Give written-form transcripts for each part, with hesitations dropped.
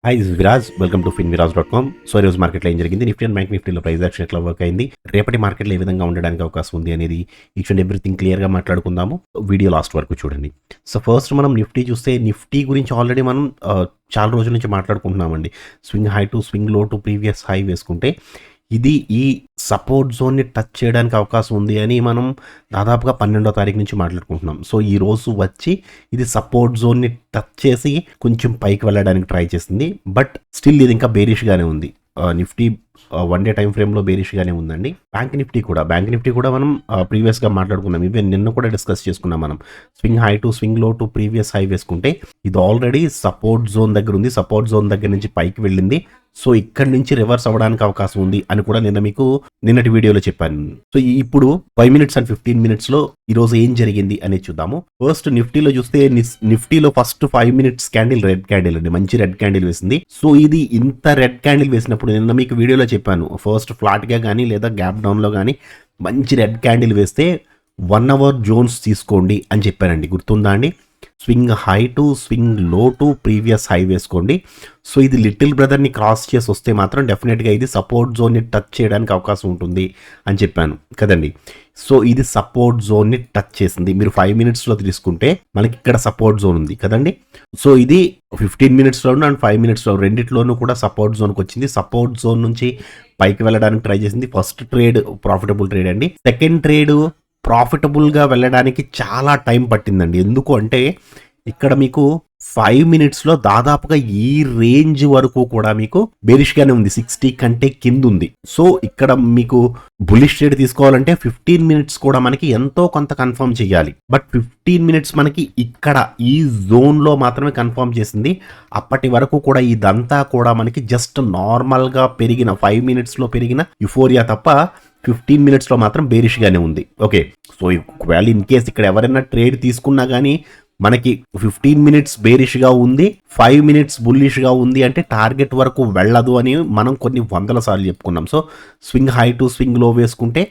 Hi this is Viraj. Welcome to finviraz.com. So ఈరోజు మార్కెట్లో ఏం జరిగింది, నిఫ్టీ అండ్ బ్యాంక్ నిఫ్టీలో ప్రైస్ యాక్షన్ ఎట్లా వర్క్ అయింది, రేపటి మార్కెట్లో ఏ విధంగా ఉండడానికి అవకాశం ఉంది అనేది ఈచ్ అండ్ ఎవ్రీథింగ్ క్లియర్గా మాట్లాడుకుందాము. వీడియో లాస్ట్ వరకు చూడండి. సో ఫస్ట్ మనం నిఫ్టీ చూస్తే, నిఫ్టీ గురించి ఆల్రెడీ మనం చాలా రోజుల నుంచి మాట్లాడుకుంటున్నామండి. స్వింగ్ హై టు స్వింగ్ లో టు ప్రీవియస్ హై వేసుకుంటే ఇది ఈ సపోర్ట్ జోన్ని టచ్ చేయడానికి అవకాశం ఉంది అని మనం దాదాపుగా 12వ తారీఖు నుంచి మాట్లాడుకుంటున్నాం. సో ఈ రోజు వచ్చి ఇది సపోర్ట్ జోన్ని టచ్ చేసి కొంచెం పైకి వెళ్ళడానికి ట్రై చేసింది. బట్ స్టిల్ ఇది ఇంకా బేరిష్గానే ఉంది. నిఫ్టీ వన్ డే టైం ఫ్రేమ్లో బేరిష్గానే ఉందండి. బ్యాంక్ నిఫ్టీ కూడా మనం ప్రీవియస్గా మాట్లాడుకున్నాం. ఈవెన్ నిన్న కూడా డిస్కస్ చేసుకున్నాం మనం. స్వింగ్ హై టు స్వింగ్ లో టు ప్రీవియస్ హై వేసుకుంటే ఇది ఆల్రెడీ సపోర్ట్ జోన్ దగ్గర ఉంది. సపోర్ట్ జోన్ దగ్గర నుంచి పైకి వెళ్ళింది. సో ఇక్కడ నుంచి రివర్స్ అవ్వడానికి అవకాశం ఉంది అని కూడా నిన్నటి వీడియోలో చెప్పాను. సో ఇప్పుడు 5 minutes and 15 minutes లో ఈరోజు ఏం జరిగింది అనేది చూద్దాము. ఫస్ట్ నిఫ్టీలో చూస్తే, నిఫ్టీలో first 5 minutes candle red candle అండి, మంచి రెడ్ క్యాండిల్ వేసింది. సో ఇది ఇంత రెడ్ క్యాండిల్ వేసినప్పుడు నిన్న మీకు వీడియోలో చెప్పాను, ఫస్ట్ ఫ్లాట్గా కానీ లేదా గ్యాప్ డౌన్లో కానీ మంచి రెడ్ క్యాండిల్ వేస్తే 1 hour జోన్స్ తీసుకోండి అని చెప్పానండి. గుర్తుందా అండి? స్వింగ్ హై టు స్వింగ్ లో టు ప్రీవియస్ హై వేసుకోండి. సో ఇది లిటిల్ బ్రదర్ని క్రాస్ చేసి వస్తే మాత్రం డెఫినెట్గా ఇది సపోర్ట్ జోన్ని టచ్ చేయడానికి అవకాశం ఉంటుంది అని చెప్పాను కదండి. సో ఇది సపోర్ట్ జోన్ని టచ్ చేసింది. మీరు 5 minutesలో తీసుకుంటే మనకి ఇక్కడ సపోర్ట్ జోన్ ఉంది కదండి. సో ఇది 15 minutesలోను అండ్ 5 minutesలో రెండిట్లోనూ కూడా సపోర్ట్ జోన్కి వచ్చింది. సపోర్ట్ జోన్ నుంచి పైకి వెళ్ళడానికి ట్రై చేసింది. ఫస్ట్ ట్రేడ్ ప్రాఫిటబుల్ ట్రేడ్ అండి. సెకండ్ ట్రేడ్ ప్రాఫిటబుల్గా వెళ్ళడానికి చాలా టైం పట్టిందండి. ఎందుకు అంటే ఇక్కడ మీకు 5 minutesలో దాదాపుగా ఈ రేంజ్ వరకు కూడా మీకు బేరిష్గానే ఉంది, 60 కంటే కింద ఉంది. సో ఇక్కడ మీకు బులిష్ ట్రేడ్ తీసుకోవాలంటే 15 minutes కూడా మనకి ఎంతో కొంత కన్ఫర్మ్ చేయాలి. బట్ 15 minutes మనకి ఇక్కడ ఈ జోన్లో మాత్రమే కన్ఫర్మ్ చేసింది. అప్పటి వరకు కూడా ఇదంతా కూడా మనకి జస్ట్ నార్మల్గా పెరిగిన 5 minutesలో పెరిగిన యుఫోరియా తప్ప 15 minutesలో మాత్రం బేరిష్గానే ఉంది. ఓకే, సో ఒకవేళ ఇన్ కేస్ ఇక్కడ ఎవరైనా ట్రేడ్ తీసుకున్నా కానీ మనకి 15 minutes బేరిష్గా ఉంది, 5 minutes బుల్లిష్గా ఉంది అంటే టార్గెట్ వరకు వెళ్ళదు అని మనం కొన్ని 100 సార్లు చెప్పుకున్నాం. So swing high to swing లో వేసుకుంటే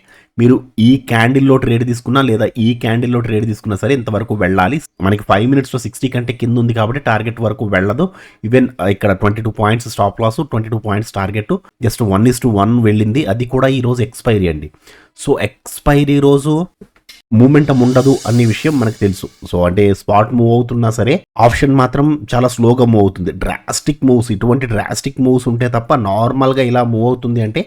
మీరు ఈ క్యాండిల్లో ట్రేడ్ తీసుకున్నా లేదా ఈ క్యాండిల్లో ట్రేడ్ తీసుకున్నా సరే ఇంతవరకు వెళ్ళాలి. మనకి 5 minutesలో 60 కంటే కింద ఉంది కాబట్టి టార్గెట్ వరకు వెళ్ళదు. ఈవెన్ ఇక్కడ 22 points stop loss, 22 points target, just 1:1 వెళ్ళింది. అది కూడా ఈ రోజు ఎక్స్పైరీ అండి. సో ఎక్స్పైరీ రోజు మూమెంటం ఉండదు అనే విషయం మనకు తెలుసు. సో అంటే స్పాట్ మూవ్ అవుతున్నా సరే ఆప్షన్ మాత్రం చాలా స్లోగా మూవ్ అవుతుంది. ఇటువంటి డ్రాస్టిక్ మూవ్స్ ఉంటే తప్ప నార్మల్గా ఇలా మూవ్ అవుతుంది అంటే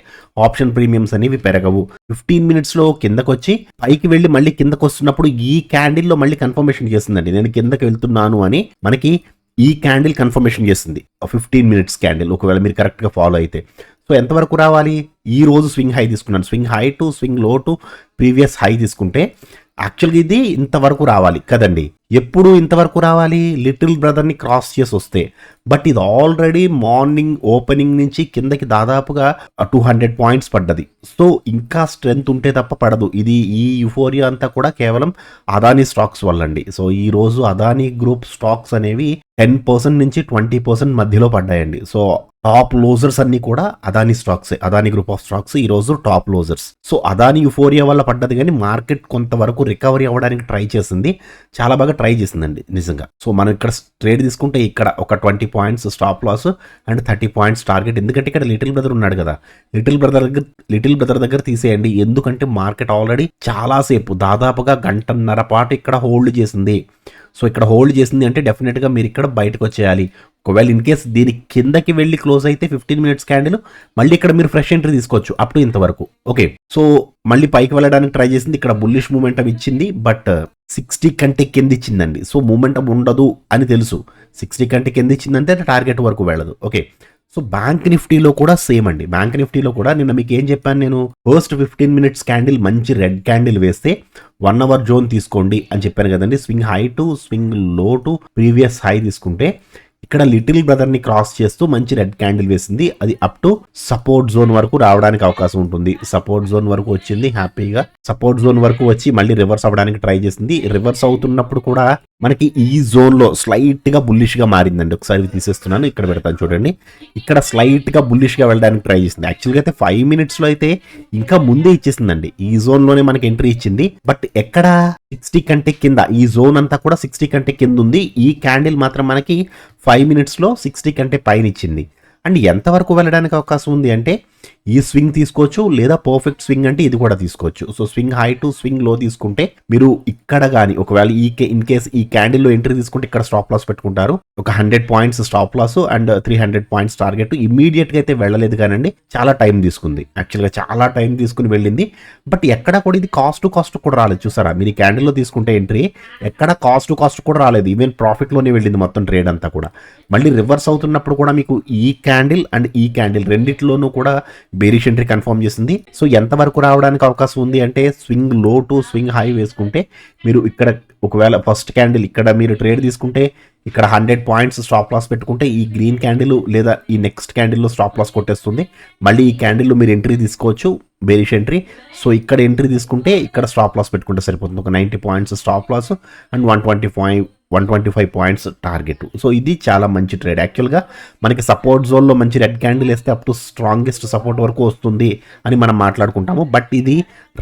ఆప్షన్ ప్రీమియమ్స్ అనేవి పెరగవు. 15 minutesలో కిందకు వచ్చి పైకి వెళ్ళి మళ్ళీ కిందకు వస్తున్నప్పుడు ఈ క్యాండిల్లో మళ్ళీ కన్ఫర్మేషన్ చేస్తుందండి, నేను కిందకి వెళ్తున్నాను అని. మనకి ఈ క్యాండిల్ కన్ఫర్మేషన్ చేస్తుంది 15 minutes క్యాండిల్, ఒకవేళ మీరు కరెక్ట్గా ఫాలో అయితే. సో ఎంతవరకు రావాలి? ఈ రోజు స్వింగ్ హై తీసుకున్నాను. స్వింగ్ హై టు స్వింగ్ లో టు ప్రీవియస్ హై తీసుకుంటే యాక్చువల్గా ఇది ఇంతవరకు రావాలి కదండి. ఎప్పుడు ఇంతవరకు రావాలి? లిటిల్ బ్రదర్ని క్రాస్ చేసి వస్తే. బట్ ఇది ఆల్రెడీ మార్నింగ్ ఓపెనింగ్ నుంచి కిందకి దాదాపుగా 200 points పడ్డది. సో ఇంకా స్ట్రెంగ్త్ ఉంటే తప్ప పడదు. ఇది ఈ యుఫోరియా అంతా కూడా కేవలం అదానీ స్టాక్స్ వల్ల అండి. సో ఈ రోజు అదానీ గ్రూప్ స్టాక్స్ అనేవి 10% నుంచి 20% మధ్యలో పడ్డాయండి. సో టాప్ లోజర్స్ అన్ని కూడా Adani stocks, Adani group of stocks ఈ రోజు top losers. So Adani euphoria వల్ల పడ్డది, కానీ మార్కెట్ కొంతవరకు రికవరీ అవ్వడానికి ట్రై చేసింది, చాలా బాగా ట్రై చేసిందండి నిజంగా. సో మనం ఇక్కడ ట్రేడ్ తీసుకుంటే ఇక్కడ ఒక 20 points stop loss and 30 points target. ఎందుకంటే ఇక్కడ లిటిల్ బ్రదర్ ఉన్నాడు కదా, లిటిల్ బ్రదర్ దగ్గర తీసేయండి. ఎందుకంటే మార్కెట్ ఆల్రెడీ చాలాసేపు దాదాపుగా 1.5 గంటల పాటు ఇక్కడ హోల్డ్ చేసింది. సో ఇక్కడ హోల్డ్ చేసింది అంటే డెఫినెట్గా మీరు ఇక్కడ బయటకు వచ్చేయాలి. ఒకవేళ ఇన్ కేస్ దీని కిందకి వెళ్ళి క్లోజ్ అయితే 15 minutes క్యాండిల్ మళ్ళీ ఇక్కడ మీరు ఫ్రెష్ ఎంట్రీ తీసుకోవచ్చు అప్ టు ఇంతవరకు. ఓకే, సో మళ్ళీ పైకి వెళ్ళడానికి ట్రై చేసింది, ఇక్కడ బుల్లిష్ మూమెంటం ఇచ్చింది, బట్ 60 కంటే కింద ఇచ్చిందండి. సో మూమెంటం ఉండదు అని తెలుసు. 60 కంటే కింద ఇచ్చిందంటే టార్గెట్ వరకు వెళ్ళదు. ఓకే, సో బ్యాంక్ నిఫ్టీలో కూడా సేమ్ అండి. బ్యాంక్ నిఫ్టీలో కూడా నిన్న మీకు ఏం చెప్పాను నేను, ఫస్ట్ 15 minutes క్యాండిల్ మంచి రెడ్ క్యాండిల్ వేస్తే 1 hour జోన్ తీసుకోండి అని చెప్పాను కదండి. స్వింగ్ హై టు స్వింగ్ లో టు ప్రీవియస్ హై తీసుకుంటే ఇక్కడ లిటిల్ బ్రదర్ని క్రాస్ చేస్తూ మంచి రెడ్ క్యాండిల్ వేసింది. అది అప్ టు సపోర్ట్ జోన్ వరకు రావడానికి అవకాశం ఉంటుంది. సపోర్ట్ జోన్ వరకు వచ్చింది హ్యాపీగా. సపోర్ట్ జోన్ వరకు వచ్చి మళ్ళీ రివర్స్ అవ్వడానికి ట్రై చేసింది. రివర్స్ అవుతున్నప్పుడు కూడా మనకి ఈ జోన్లో స్లైట్గా బుల్లిష్గా మారిందండి. ఒకసారి తీసేస్తున్నాను, ఇక్కడ పెడతాను చూడండి. ఇక్కడ స్లైట్గా బుల్లిష్గా వెళ్ళడానికి ట్రై చేసింది. యాక్చువల్గా అయితే 5 minutesలో అయితే ఇంకా ముందే ఇచ్చేసిందండి. ఈ జోన్లోనే మనకి ఎంట్రీ ఇచ్చింది. బట్ ఎక్కడ 60 కంటే కింద, ఈ జోన్ అంతా కూడా 60 కంటే కింద ఉంది. ఈ క్యాండిల్ మాత్రం మనకి 5 minutesలో 60 కంటే పైన ఇచ్చింది. అండ్ ఎంతవరకు వెళ్ళడానికి అవకాశం ఉంది అంటే ఈ స్వింగ్ తీసుకోవచ్చు, లేదా పర్ఫెక్ట్ స్వింగ్ అంటే ఇది కూడా తీసుకోవచ్చు. So swing high to swing లో తీసుకుంటే మీరు ఇక్కడ కానీ ఒకవేళ ఇన్ కేస్ ఈ క్యాండిల్లో ఎంట్రీ తీసుకుంటే ఇక్కడ స్టాప్ లాస్ పెట్టుకుంటారు. ఒక 100 points stop loss and 300 points target. ఇమీడియట్గా అయితే వెళ్ళలేదు కానండి, చాలా టైం తీసుకుంది. యాక్చువల్గా చాలా టైం తీసుకుని వెళ్ళింది. బట్ ఎక్కడ కూడా ఇది కాస్ట్ టు కాస్ట్ కూడా రాలేదు. చూసారా, మీరు ఈ క్యాండిల్లో తీసుకుంటే ఎంట్రీ ఎక్కడ కాస్ట్ టు కాస్ట్ కూడా రాలేదు. ఈవెన్ ప్రాఫిట్లోనే వెళ్ళింది మొత్తం ట్రేడ్ అంతా కూడా. మళ్ళీ రివర్స్ అవుతున్నప్పుడు కూడా మీకు ఈ క్యాండిల్ అండ్ ఈ క్యాండిల్ రెండిట్లోనూ కూడా బేరిష్ ఎంట్రీ కన్ఫర్మ్ చేసింది. సో ఎంతవరకు రావడానికి అవకాశం ఉంది అంటే స్వింగ్ లో టు స్వింగ్ హై వేసుకుంటే మీరు ఇక్కడ ఒకవేళ ఫస్ట్ క్యాండిల్ ఇక్కడ మీరు ట్రేడ్ తీసుకుంటే ఇక్కడ 100 points స్టాప్ లాస్ పెట్టుకుంటే ఈ గ్రీన్ క్యాండిల్ లేదా ఈ నెక్స్ట్ క్యాండిల్లో స్టాప్ లాస్ కొట్టేస్తుంది. మళ్ళీ ఈ క్యాండిల్లో మీరు ఎంట్రీ తీసుకోవచ్చు, బేరిష్ ఎంట్రీ. సో ఇక్కడ ఎంట్రీ తీసుకుంటే ఇక్కడ స్టాప్ లాస్ పెట్టుకుంటే సరిపోతుంది. ఒక 90 points stop loss and 125 points target. So ఇది చాలా మంచి ట్రేడ్. యాక్చువల్గా మనకి సపోర్ట్ జోన్లో మంచి రెడ్ క్యాండిల్ వేస్తే అప్ టు స్ట్రాంగెస్ట్ సపోర్ట్ వరకు వస్తుంది అని మనం మాట్లాడుకుంటాము. బట్ ఇది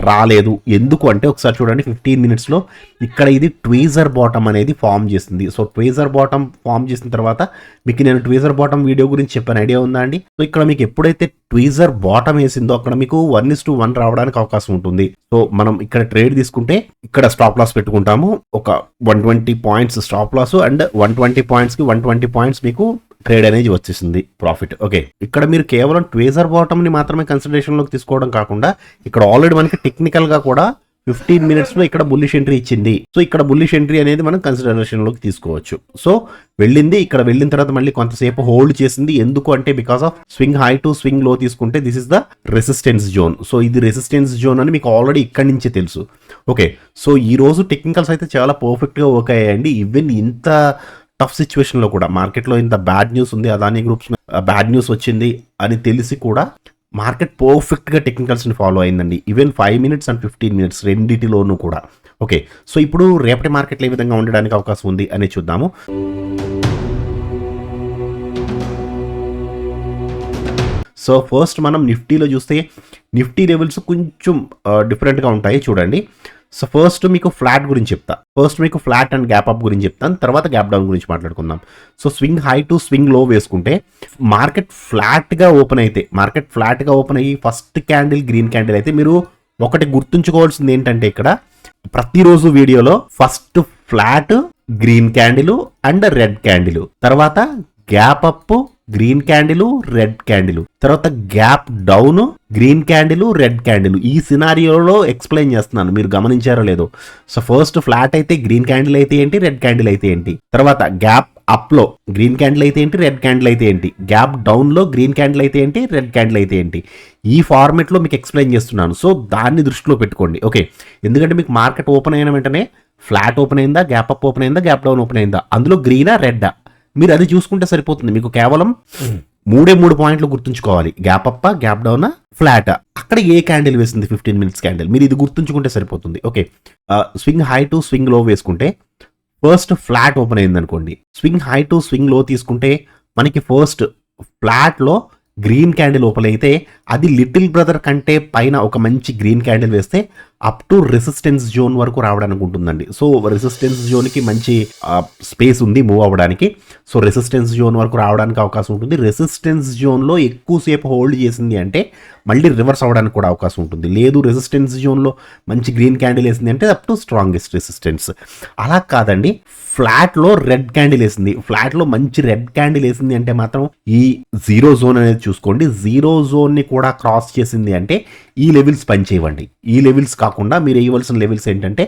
రాలేదు. ఎందుకు అంటే ఒకసారి చూడండి, 15 minutesలో ఇక్కడ ఇది ట్వీజర్ బాటమ్ అనేది ఫామ్ చేసింది. సో ట్వీజర్ బాటమ్ ఫామ్ చేసిన తర్వాత మీకు నేను ట్వీజర్ బాటమ్ వీడియో గురించి చెప్పాను, ఐడియా ఉందా అండి? సో ఇక్కడ మీకు ఎప్పుడైతే ట్వీజర్ బాటమ్ వేసిందో అక్కడ మీకు 1:1 రావడానికి అవకాశం ఉంటుంది. సో మనం ఇక్కడ ట్రేడ్ తీసుకుంటే ఇక్కడ స్టాప్ లాస్ పెట్టుకుంటాము. ఒక 120 points స్టాప్ లాస్ అండ్ 120 pointsకి 120 points మీకు ట్రేడ్ అనేది వచ్చేసింది ప్రాఫిట్. ఓకే, ఇక్కడ మీరు కేవలం ట్వేజర్ బాటమ్ ని మాత్రమే కన్సిడరేషన్ లోకి తీసుకోవడం కాకుండా ఇక్కడ ఆల్రెడీ మనకి టెక్నికల్ గా కూడా 15 minutesలో ఇక్కడ బుల్లిష్ ఎంట్రీ ఇచ్చింది. సో ఇక్కడ బుల్లిష్ ఎంట్రీ అనేది మనం కన్సిడరేషన్ లోకి తీసుకోవచ్చు. సో వెళ్ళింది, ఇక్కడ వెళ్ళిన తర్వాత మళ్ళీ కొంతసేపు హోల్డ్ చేసింది. ఎందుకు అంటే because of swing high to swing లో తీసుకుంటే this is the resistance zone. So ఇది రెసిస్టెన్స్ జోన్ అని మీకు ఆల్రెడీ ఇక్కడి నుంచే తెలుసు. ఓకే, సో ఈ రోజు టెక్నికల్స్ అయితే చాలా పర్ఫెక్ట్ గా వర్క్ అయ్యాయండి. ఈవెన్ ఇంత టఫ్ సిచ్యువేషన్లో కూడా మార్కెట్లో ఇంత బ్యాడ్ న్యూస్ ఉంది, అదానీ గ్రూప్స్ బ్యాడ్ న్యూస్ వచ్చింది అని తెలిసి కూడా మార్కెట్ పర్ఫెక్ట్గా టెక్నికల్స్ని ఫాలో అయిందండి. ఈవెన్ 5 minutes అండ్ 15 minutes రెండిటిలోనూ కూడా. ఓకే, సో ఇప్పుడు రేపటి మార్కెట్లో ఏ విధంగా ఉండడానికి అవకాశం ఉంది అని చూద్దాము. సో ఫస్ట్ మనం నిఫ్టీలో చూస్తే నిఫ్టీ లెవెల్స్ కొంచెం డిఫరెంట్గా ఉంటాయి చూడండి. సో ఫస్ట్ మీకు ఫ్లాట్ గురించి చెప్తా. ఫస్ట్ మీకు ఫ్లాట్ అండ్ గ్యాప్ అప్ గురించి చెప్తాను, తర్వాత గ్యాప్ డౌన్ గురించి మాట్లాడుకుందాం. So swing high to swing లో వేసుకుంటే మార్కెట్ ఫ్లాట్గా ఓపెన్ అయ్యి ఫస్ట్ క్యాండిల్ గ్రీన్ క్యాండిల్ అయితే మీరు ఒకటి గుర్తుంచుకోవాల్సింది ఏంటంటే ఇక్కడ ప్రతిరోజు వీడియోలో first flat green candle and red candle, తర్వాత gap up green candle red candle, తర్వాత gap down green candle red candle. ఈ సినారియోలో ఎక్స్ప్లెయిన్ చేస్తున్నాను, మీరు గమనించారో లేదో. సో ఫస్ట్ ఫ్లాట్ అయితే గ్రీన్ క్యాండిల్ అయితే ఏంటి, రెడ్ క్యాండిల్ అయితే ఏంటి, తర్వాత గ్యాప్ అప్ లో గ్రీన్ క్యాండిల్ అయితే ఏంటి, రెడ్ క్యాండిల్ అయితే ఏంటి, గ్యాప్ డౌన్ లో గ్రీన్ క్యాండిల్ అయితే ఏంటి, రెడ్ క్యాండిల్ అయితే ఏంటి. ఈ ఫార్మెట్ లో మీకు ఎక్స్ప్లెయిన్ చేస్తున్నాను. సో దాన్ని దృష్టిలో పెట్టుకోండి. ఓకే, ఎందుకంటే మీకు మార్కెట్ ఓపెన్ అయిన వెంటనే ఫ్లాట్ ఓపెన్ అయిందా, గ్యాప్ అప్ ఓపెన్ అయిందా, గ్యాప్ డౌన్ ఓపెన్ అయిందా, అందులో గ్రీనా రెడ్డా మీరు అది చూసుకుంటే సరిపోతుంది. మీకు కేవలం 3 పాయింట్లు గుర్తుంచుకోవాలి, gap up, gap down, flat. అక్కడ ఏ క్యాండిల్ వేసింది 15 minutes క్యాండిల్, మీరు ఇది గుర్తుంచుకుంటే సరిపోతుంది. Okay, swing high to swing లో వేసుకుంటే ఫస్ట్ ఫ్లాట్ ఓపెన్ అయింది అనుకోండి, స్వింగ్ హై టు స్వింగ్ లో తీసుకుంటే మనకి ఫస్ట్ ఫ్లాట్ లో గ్రీన్ క్యాండిల్ ఓపెన్ అయితే అది లిటిల్ బ్రదర్ కంటే పైన ఒక మంచి గ్రీన్ క్యాండిల్ వేస్తే అప్ టు రెసిస్టెన్స్ జోన్ వరకు రావడానికి ఉంటుందండి. సో రెసిస్టెన్స్ జోన్కి మంచి స్పేస్ ఉంది మూవ్ అవ్వడానికి. సో రెసిస్టెన్స్ జోన్ వరకు రావడానికి అవకాశం ఉంటుంది. రెసిస్టెన్స్ జోన్లో ఎక్కువసేపు హోల్డ్ చేసింది అంటే మళ్ళీ రివర్స్ అవ్వడానికి కూడా అవకాశం ఉంటుంది. లేదు రెసిస్టెన్స్ జోన్లో మంచి గ్రీన్ క్యాండిల్ వేసింది అంటే అప్ టు స్ట్రాంగెస్ట్ రెసిస్టెన్స్. అలా కాదండి, ఫ్లాట్లో రెడ్ క్యాండిల్ వేసింది, ఫ్లాట్లో మంచి రెడ్ క్యాండిల్ వేసింది అంటే మాత్రం ఈ జీరో జోన్ అనేది చూసుకోండి. జీరో జోన్ని కూడా క్రాస్ చేసింది అంటే ఈ లెవెల్స్ పనిచేయవండి. ఈ లెవెల్స్ కాకుండా మీరు వేయవలసిన లెవెల్స్ ఏంటంటే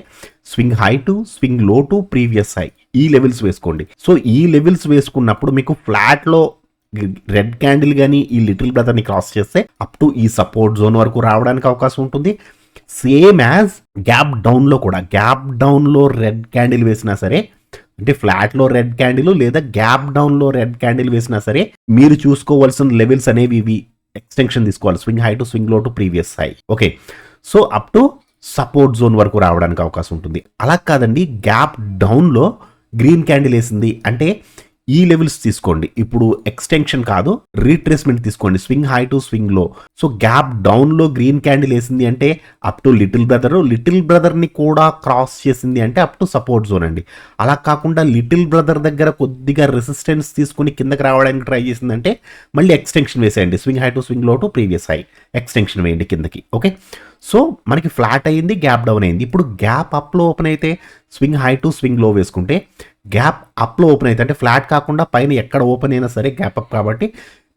స్వింగ్ హై టు స్వింగ్ లో టు ప్రీవియస్ హై, ఈ లెవెల్స్ వేసుకోండి. సో ఈ లెవెల్స్ వేసుకున్నప్పుడు మీకు ఫ్లాట్లో రెడ్ క్యాండిల్ కానీ ఈ లిటిల్ బ్రదర్ని క్రాస్ చేస్తే అప్ టు ఈ సపోర్ట్ జోన్ వరకు రావడానికి అవకాశం ఉంటుంది. సేమ్ యాజ్ గ్యాప్ డౌన్లో కూడా, గ్యాప్ డౌన్లో రెడ్ క్యాండిల్ వేసినా సరే, అంటే ఫ్లాట్లో రెడ్ క్యాండిల్ లేదా గ్యాప్ డౌన్లో రెడ్ క్యాండిల్ వేసినా సరే మీరు చూసుకోవాల్సిన లెవెల్స్ అనేవి ఇవి ఎక్స్టెన్షన్ తీసుకోవాలి, స్వింగ్ హై టు స్వింగ్ లో to previous high. Okay, so up to support zone వరకు రావడానికి అవకాశం ఉంటుంది. అలా కాదండి, గ్యాప్ డౌన్లో గ్రీన్ క్యాండిల్ వేసింది అంటే ఈ లెవెల్స్ తీసుకోండి. ఇప్పుడు ఎక్స్టెన్షన్ కాదు, రీట్రేస్మెంట్ తీసుకోండి, స్వింగ్ హై టు స్వింగ్ లో. సో గ్యాప్ డౌన్ లో గ్రీన్ క్యాండిల్ వేసింది అంటే అప్ టు లిటిల్ బ్రదర్ ని కూడా క్రాస్ చేసింది అంటే అప్ టు సపోర్ట్ జోన్ అండి. అలా కాకుండా లిటిల్ బ్రదర్ దగ్గర కొద్దిగా రెసిస్టెన్స్ తీసుకుని కిందకి రావడానికి ట్రై చేసిందంటే మళ్ళీ ఎక్స్టెన్షన్ వేసేయండి, స్వింగ్ హై టు స్వింగ్ లో టు ప్రీవియస్ హై ఎక్స్టెన్షన్ వేయండి కిందకి. ఓకే, సో మనకి ఫ్లాట్ అయింది, గ్యాప్ డౌన్ అయింది. ఇప్పుడు గ్యాప్ అప్లో ఓపెన్ అయితే స్వింగ్ హై టు స్వింగ్ లో వేసుకుంటే గ్యాప్ అప్లో ఓపెన్ అయితే అంటే ఫ్లాట్ కాకుండా పైన ఎక్కడ ఓపెన్ అయినా సరే గ్యాప్ అప్ కాబట్టి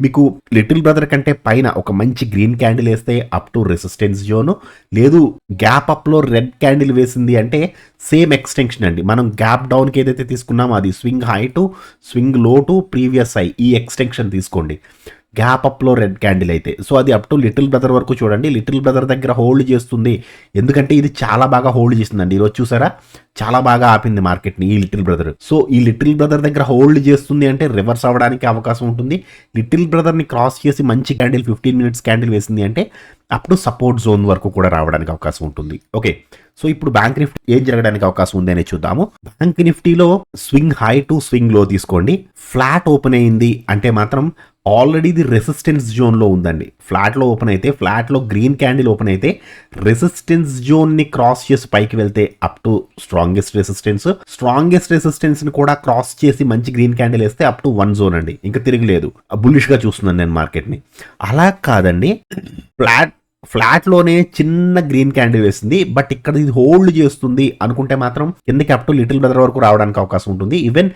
మీకు లిటిల్ బ్రదర్ కంటే పైన ఒక మంచి గ్రీన్ క్యాండిల్ వేస్తే అప్ టు రెసిస్టెన్స్ జోను, లేదు గ్యాప్ అప్లో రెడ్ క్యాండిల్ వేసింది అంటే సేమ్ ఎక్స్టెన్షన్ అండి. మనం గ్యాప్ డౌన్కి ఏదైతే తీసుకున్నామో అది స్వింగ్ హై టు స్వింగ్ లో టు ప్రీవియస్ హై, ఈ ఎక్స్టెన్షన్ తీసుకోండి. గ్యాప్ అప్లో రెడ్ క్యాండిల్ అయితే సో అది అప్ టు లిటిల్ బ్రదర్ వరకు చూడండి. లిటిల్ బ్రదర్ దగ్గర హోల్డ్ చేస్తుంది, ఎందుకంటే ఇది చాలా బాగా హోల్డ్ చేస్తుందండి. ఈరోజు చూసారా చాలా బాగా ఆపింది మార్కెట్ని ఈ లిటిల్ బ్రదర్. సో ఈ లిటిల్ బ్రదర్ దగ్గర హోల్డ్ చేస్తుంది అంటే రివర్స్ అవ్వడానికి అవకాశం ఉంటుంది. లిటిల్ బ్రదర్ని క్రాస్ చేసి మంచి క్యాండిల్ 15 మినిట్స్ క్యాండిల్ వేసింది అంటే అప్పుడు సపోర్ట్ జోన్ వరకు కూడా రావడానికి అవకాశం ఉంటుంది. ఓకే, సో ఇప్పుడు బ్యాంక్ నిఫ్టీ ఏం జరగడానికి అవకాశం ఉంది అనేది చూద్దాము. బ్యాంక్ నిఫ్టీలో స్వింగ్ హై టు స్వింగ్ లో తీసుకోండి. ఫ్లాట్ ఓపెన్ అయింది అంటే మాత్రం ఆల్రెడీ ఇది రెసిస్టెన్స్ జోన్లో ఉందండి. ఫ్లాట్లో ఓపెన్ అయితే ఫ్లాట్లో గ్రీన్ క్యాండిల్ ఓపెన్ అయితే రెసిస్టెన్స్ జోన్ని క్రాస్ చేసి పైకి వెళ్తే అప్ టు స్ట్రాంగెస్ట్ రెసిస్టెన్స్ ని కూడా క్రాస్ చేసి మంచి గ్రీన్ క్యాండిల్ వేస్తే అప్ టు 1 జోన్ అండి. ఇంకా తిరగలేదు, బుల్లిష్గా చూస్తున్నాను నేను మార్కెట్ని. అలా కాదండి, ఫ్లాట్లోనే చిన్న గ్రీన్ క్యాండిల్ వేసింది బట్ ఇక్కడ ఇది హోల్డ్ చేస్తుంది అనుకుంటే మాత్రం కిందకి అప్ టు లిటిల్ బ్రదర్ వరకు రావడానికి అవకాశం ఉంటుంది. Even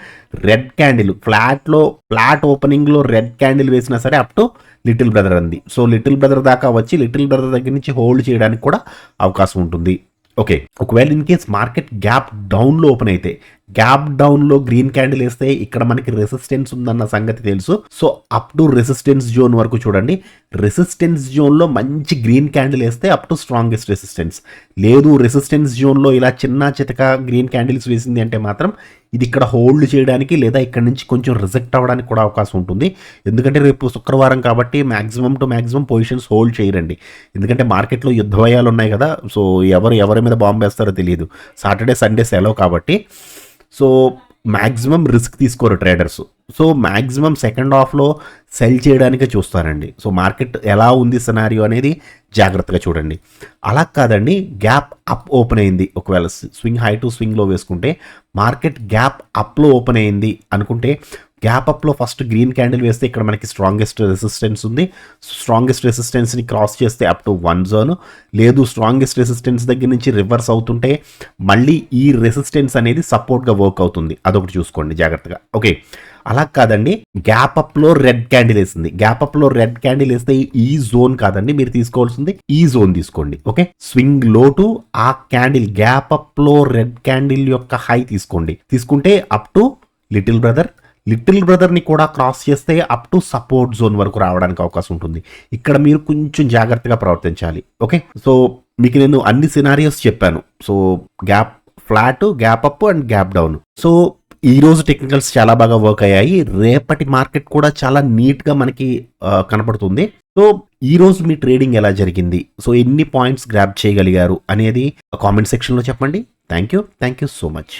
red candle flat opening లో రెడ్ క్యాండిల్ వేసినా సరే అప్ టు లిటిల్ బ్రదర్ అంది. సో లిటిల్ బ్రదర్ దాకా వచ్చి లిటిల్ బ్రదర్ దగ్గర నుంచి హోల్డ్ చేయడానికి కూడా అవకాశం ఉంటుంది. ఓకే, ఒకవేళ ఇన్ కేస్ మార్కెట్ గ్యాప్ డౌన్లో ఓపెన్ అయితే గ్యాప్ డౌన్లో గ్రీన్ క్యాండిల్ వేస్తే ఇక్కడ మనకి రెసిస్టెన్స్ ఉందన్న సంగతి తెలుసు. So up to resistance zone వరకు చూడండి. రెసిస్టెన్స్ జోన్లో మంచి గ్రీన్ క్యాండిల్ వేస్తే అప్ టు స్ట్రాంగెస్ట్ రెసిస్టెన్స్, లేదు రెసిస్టెన్స్ జోన్లో ఇలా చిన్న చితక గ్రీన్ క్యాండిల్స్ వేసింది అంటే మాత్రం ఇది ఇక్కడ హోల్డ్ చేయడానికి లేదా ఇక్కడ నుంచి కొంచెం రిజెక్ట్ అవ్వడానికి కూడా అవకాశం ఉంటుంది. ఎందుకంటే రేపు శుక్రవారం కాబట్టి మ్యాక్సిమం పొజిషన్స్ హోల్డ్ చేయరండి. ఎందుకంటే మార్కెట్లో యుద్ధ భయాలు ఉన్నాయి కదా, సో ఎవరి మీద బాంబు వేస్తారో తెలియదు. సాటర్డే సండే సెలవు కాబట్టి సో మ్యాక్సిమం రిస్క్ తీసుకోరు ట్రేడర్స్. సో మ్యాక్సిమం సెకండ్ హాఫ్లో సెల్ చేయడానికే చూస్తారండి. సో మార్కెట్ ఎలా ఉంది సినారియో అనేది జాగ్రత్తగా చూడండి. అలా కాదండి, గ్యాప్ అప్ ఓపెన్ అయింది, ఒకవేళ స్వింగ్ హై టు స్వింగ్లో వేసుకుంటే మార్కెట్ గ్యాప్ అప్లో ఓపెన్ అయింది అనుకుంటే గ్యాప్ అప్లో ఫస్ట్ గ్రీన్ క్యాండిల్ వేస్తే ఇక్కడ మనకి స్ట్రాంగెస్ట్ రెసిస్టెన్స్ ఉంది. స్ట్రాంగెస్ట్ రెసిస్టెన్స్ని క్రాస్ చేస్తే అప్ టు 1 జోన్, లేదు స్ట్రాంగెస్ట్ రెసిస్టెన్స్ దగ్గర నుంచి రివర్స్ అవుతుంటే మళ్ళీ ఈ రెసిస్టెన్స్ అనేది సపోర్ట్గా వర్క్ అవుతుంది. అదొకటి చూసుకోండి జాగ్రత్తగా. ఓకే, అలా కాదండి, గ్యాప్ అప్లో రెడ్ క్యాండిల్ వేసింది. గ్యాప్ అప్లో రెడ్ క్యాండిల్ వేస్తే ఈ జోన్ కాదండి, మీరు తీసుకోవాల్సింది ఈ జోన్ తీసుకోండి. ఓకే, స్వింగ్ లో టు ఆ క్యాండిల్ గ్యాప్ అప్లో రెడ్ క్యాండిల్ యొక్క హై తీసుకోండి. తీసుకుంటే అప్ టు లిటిల్ బ్రదర్ని కూడా క్రాస్ చేస్తే అప్ టు సపోర్ట్ జోన్ వరకు రావడానికి అవకాశం ఉంటుంది. ఇక్కడ మీరు కొంచెం జాగ్రత్తగా ప్రవర్తించాలి. ఓకే, సో మీకు నేను అన్ని సినారియోస్ చెప్పాను. So flat, gap up and gap down. So ఈ రోజు టెక్నికల్స్ చాలా బాగా వర్క్ అయ్యాయి. రేపటి మార్కెట్ కూడా చాలా నీట్గా మనకి కనపడుతుంది. సో ఈ రోజు మీ ట్రేడింగ్ ఎలా జరిగింది, సో ఎన్ని పాయింట్స్ గ్రాబ్ చేయగలిగారు అనేది కామెంట్ సెక్షన్లో చెప్పండి. Thank you so much.